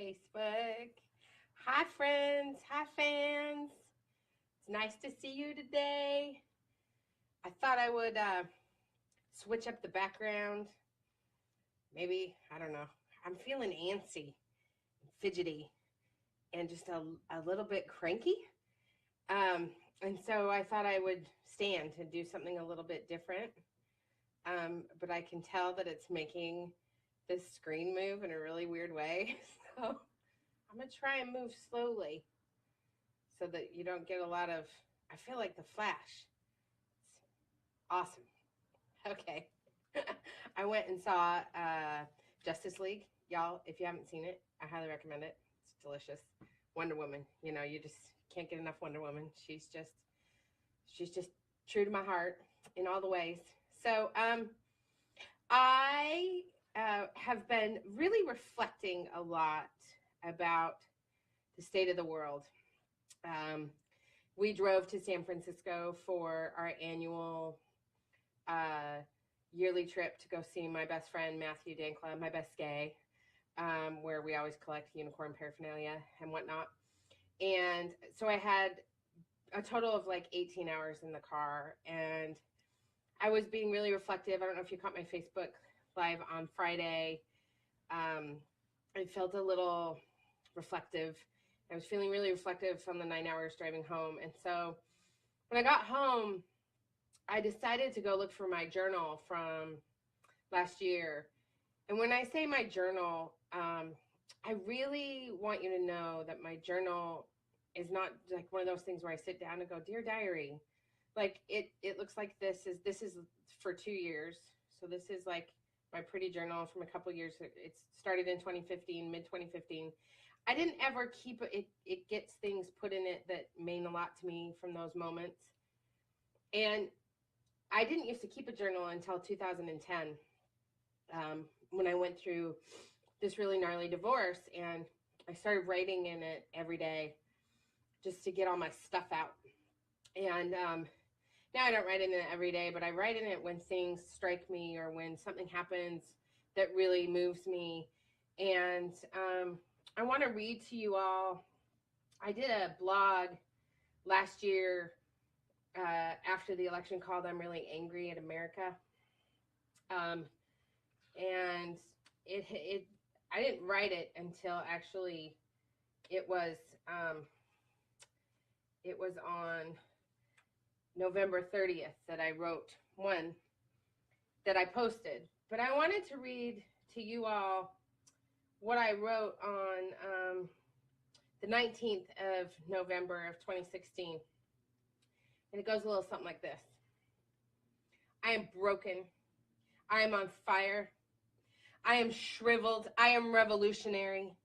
Facebook. Hi, friends. Hi, fans. It's nice to see you today. I thought I would switch up the background. Maybe, I don't know. I'm feeling antsy, fidgety, and just a little bit cranky. And so I thought I would stand and do something a little bit different. But I can tell that it's making this screen move in a really weird way. So I'm going to try and move slowly so that you don't get a lot of, I feel like the Flash. It's awesome. Okay. I went and saw Justice League. Y'all, if you haven't seen it, I highly recommend it. It's delicious. Wonder Woman, you just can't get enough Wonder Woman. She's just true to my heart in all the ways. So I have been really reflecting a lot about the state of the world. We drove to San Francisco for our annual yearly trip to go see my best friend, Matthew Dankla, my best gay, where we always collect unicorn paraphernalia and whatnot. And so I had a total of like 18 hours in the car, and I was being really reflective. I don't know if you caught my Facebook Live on Friday. I felt a little reflective. I was feeling really reflective from the 9 hours driving home. And so when I got home, I decided to go look for my journal from last year. And when I say my journal, I really want you to know that my journal is not like one of those things where I sit down and go, "Dear Diary." Like it looks like this is for 2 years. So this is like my pretty journal from a couple years. It started in 2015, mid 2015. I didn't ever keep it. It gets things put in it that mean a lot to me from those moments. And I didn't used to keep a journal until 2010, when I went through this really gnarly divorce, and I started writing in it every day just to get all my stuff out. And now I don't write in it every day, but I write in it when things strike me or when something happens that really moves me. And I want to read to you all. I did a blog last year after the election called "I'm Really Angry at America." And I didn't write it until actually it was on November 30th that I wrote one that I posted. But I wanted to read to you all what I wrote on the 19th of November of 2016. And it goes a little something like this. I am broken. I am on fire. I am shriveled. I am revolutionary.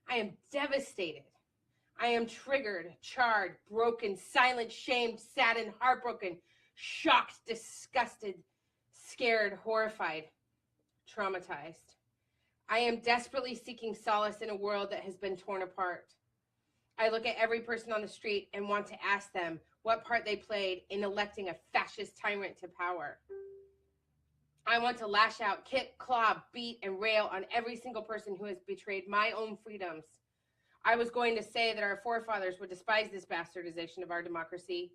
I am devastated. I am triggered, charred, broken, silent, shamed, saddened, heartbroken, shocked, disgusted, scared, horrified, traumatized. I am desperately seeking solace in a world that has been torn apart. I look at every person on the street and want to ask them what part they played in electing a fascist tyrant to power. I want to lash out, kick, claw, beat, and rail on every single person who has betrayed my own freedoms. I was going to say that our forefathers would despise this bastardization of our democracy,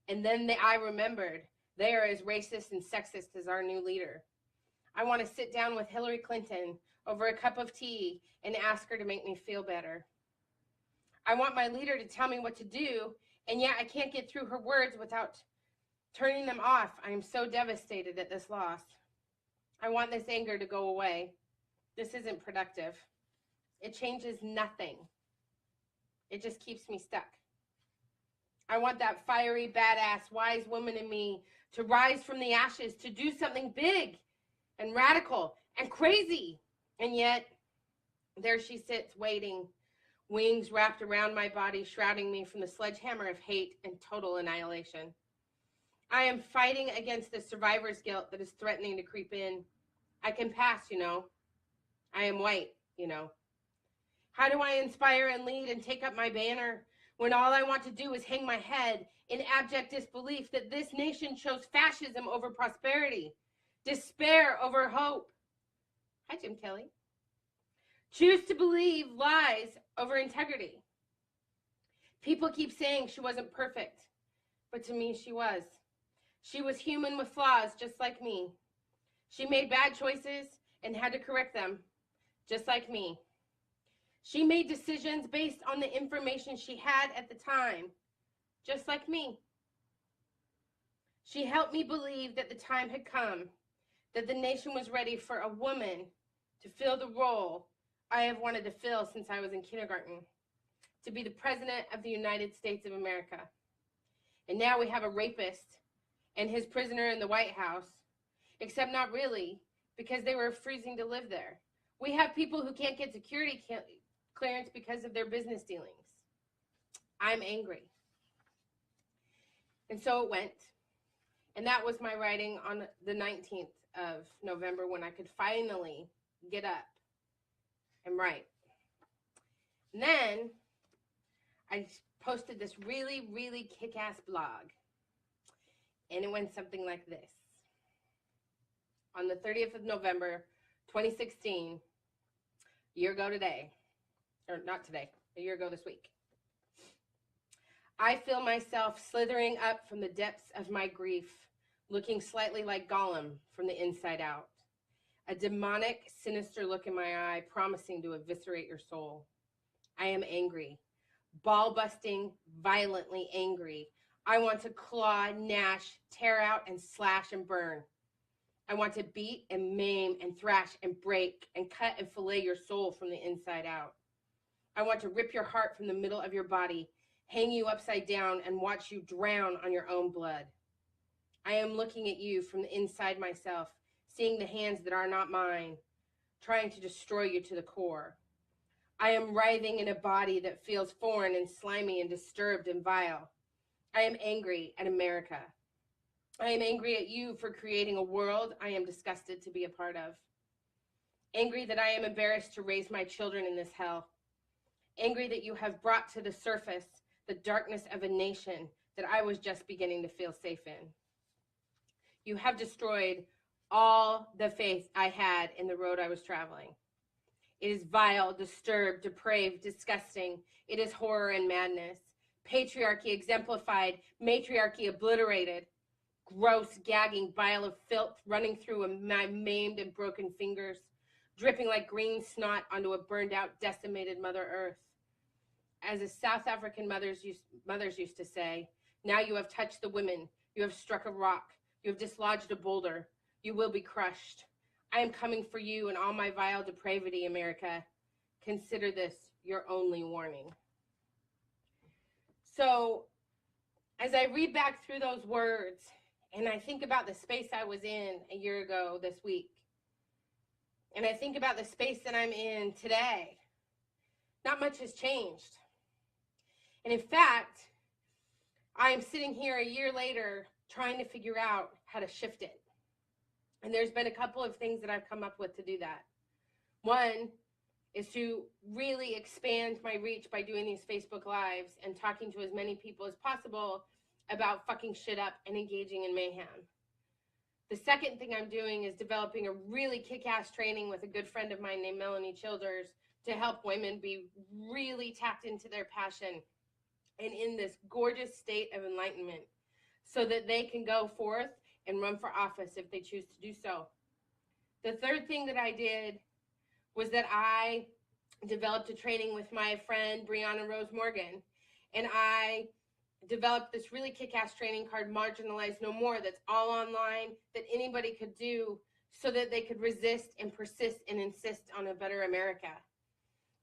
and then I remembered they are as racist and sexist as our new leader. I want to sit down with Hillary Clinton over a cup of tea and ask her to make me feel better. I want my leader to tell me what to do, and yet I can't get through her words without turning them off. I am so devastated at this loss. I want this anger to go away. This isn't productive. It changes nothing. It just keeps me stuck. I want that fiery, badass, wise woman in me to rise from the ashes, to do something big and radical and crazy. And yet, there she sits waiting, wings wrapped around my body, shrouding me from the sledgehammer of hate and total annihilation. I am fighting against the survivor's guilt that is threatening to creep in. I can pass, I am white, How do I inspire and lead and take up my banner when all I want to do is hang my head in abject disbelief that this nation chose fascism over prosperity, despair over hope? Hi, Jim Kelly. choose to believe lies over integrity. People keep saying she wasn't perfect, but to me, she was. She was human with flaws, just like me. She made bad choices and had to correct them, just like me. She made decisions based on the information she had at the time, just like me. She helped me believe that the time had come, that the nation was ready for a woman to fill the role I have wanted to fill since I was in kindergarten, to be the President of the United States of America. And now we have a rapist and his prisoner in the White House, except not really, because they were freezing to live there. We have people who can't get security clearance because of their business dealings. I'm angry. And so it went. And that was my writing on the 19th of November, when I could finally get up and write. And then I posted this really, really kick-ass blog. And it went something like this. On the 30th of November, 2016, a year ago today, or not today, a year ago this week, I feel myself slithering up from the depths of my grief, looking slightly like Gollum from the inside out. A demonic, sinister look in my eye, promising to eviscerate your soul. I am angry, ball-busting, violently angry. I want to claw, gnash, tear out, and slash and burn. I want to beat and maim and thrash and break and cut and fillet your soul from the inside out. I want to rip your heart from the middle of your body, hang you upside down, and watch you drown on your own blood. I am looking at you from the inside myself, seeing the hands that are not mine, trying to destroy you to the core. I am writhing in a body that feels foreign and slimy and disturbed and vile. I am angry at America. I am angry at you for creating a world I am disgusted to be a part of. Angry that I am embarrassed to raise my children in this hell. Angry that you have brought to the surface the darkness of a nation that I was just beginning to feel safe in. You have destroyed all the faith I had in the road I was traveling. It is vile, disturbed, depraved, disgusting. It is horror and madness. Patriarchy exemplified, matriarchy obliterated. Gross, gagging bile of filth running through my maimed and broken fingers, dripping like green snot onto a burned out, decimated Mother Earth. As the South African mothers used to say, now you have touched the women, you have struck a rock, you have dislodged a boulder, you will be crushed. I am coming for you in all my vile depravity, America. Consider this your only warning. So, as I read back through those words, and I think about the space I was in a year ago this week, and I think about the space that I'm in today, not much has changed. And in fact, I am sitting here a year later trying to figure out how to shift it. And there's been a couple of things that I've come up with to do that. One is to really expand my reach by doing these Facebook Lives and talking to as many people as possible about fucking shit up and engaging in mayhem. The second thing I'm doing is developing a really kick-ass training with a good friend of mine named Melanie Childers to help women be really tapped into their passion and in this gorgeous state of enlightenment so that they can go forth and run for office if they choose to do so. The third thing that I did was that I developed a training with my friend Brianna Rose Morgan, and I developed this really kick-ass training called Marginalized No More that's all online that anybody could do so that they could resist and persist and insist on a better America.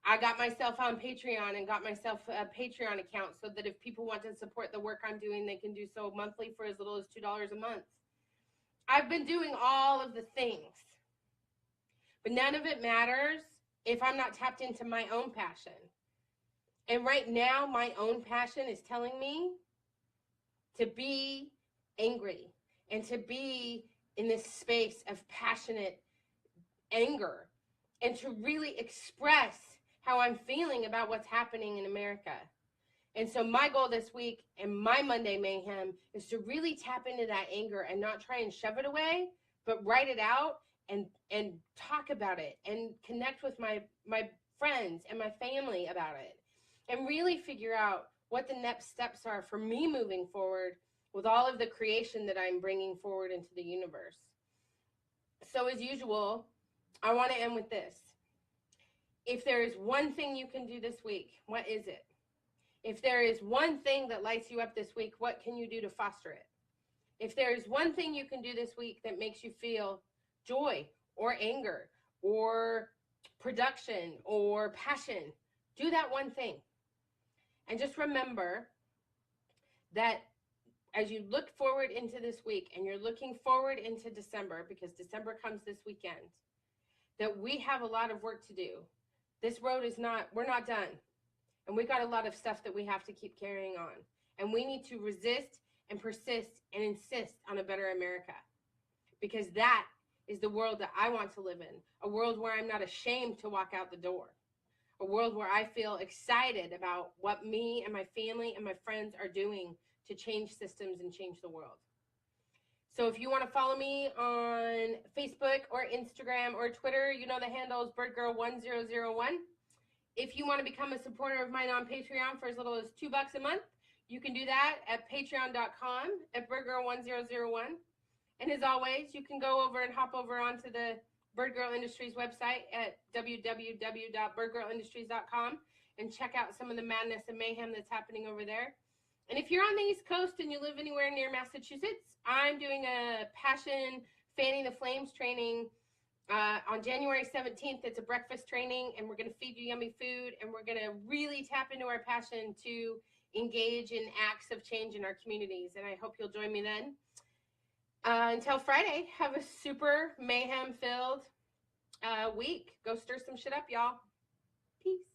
I got myself on Patreon and got myself a Patreon account so that if people want to support the work I'm doing, they can do so monthly for as little as $2 a month. I've been doing all of the things, but none of it matters if I'm not tapped into my own passion. And right now, my own passion is telling me to be angry and to be in this space of passionate anger and to really express how I'm feeling about what's happening in America. And so my goal this week and my Monday Mayhem is to really tap into that anger and not try and shove it away, but write it out and talk about it and connect with my friends and my family about it, and really figure out what the next steps are for me moving forward with all of the creation that I'm bringing forward into the universe. So as usual, I want to end with this. If there is one thing you can do this week, what is it? If there is one thing that lights you up this week, what can you do to foster it? If there is one thing you can do this week that makes you feel joy or anger or production or passion, do that one thing. And just remember that as you look forward into this week and you're looking forward into December, because December comes this weekend, that we have a lot of work to do. This road is not, we're not done. And we got a lot of stuff that we have to keep carrying on. And we need to resist and persist and insist on a better America. Because that is the world that I want to live in. A world where I'm not ashamed to walk out the door. A world where I feel excited about what me and my family and my friends are doing to change systems and change the world. So if you want to follow me on Facebook or Instagram or Twitter, you know the handle is birdgirl1001. If you want to become a supporter of mine on Patreon for as little as $2 a month, you can do that at patreon.com at birdgirl1001. And as always, you can go over and hop over onto the Bird Girl Industries website at www.birdgirlindustries.com and check out some of the madness and mayhem that's happening over there. And if you're on the East Coast and you live anywhere near Massachusetts, I'm doing a Passion Fanning the Flames training on January 17th. It's a breakfast training, and we're going to feed you yummy food, and we're going to really tap into our passion to engage in acts of change in our communities. And I hope you'll join me then. Until Friday, have a super mayhem-filled week. Go stir some shit up, y'all. Peace.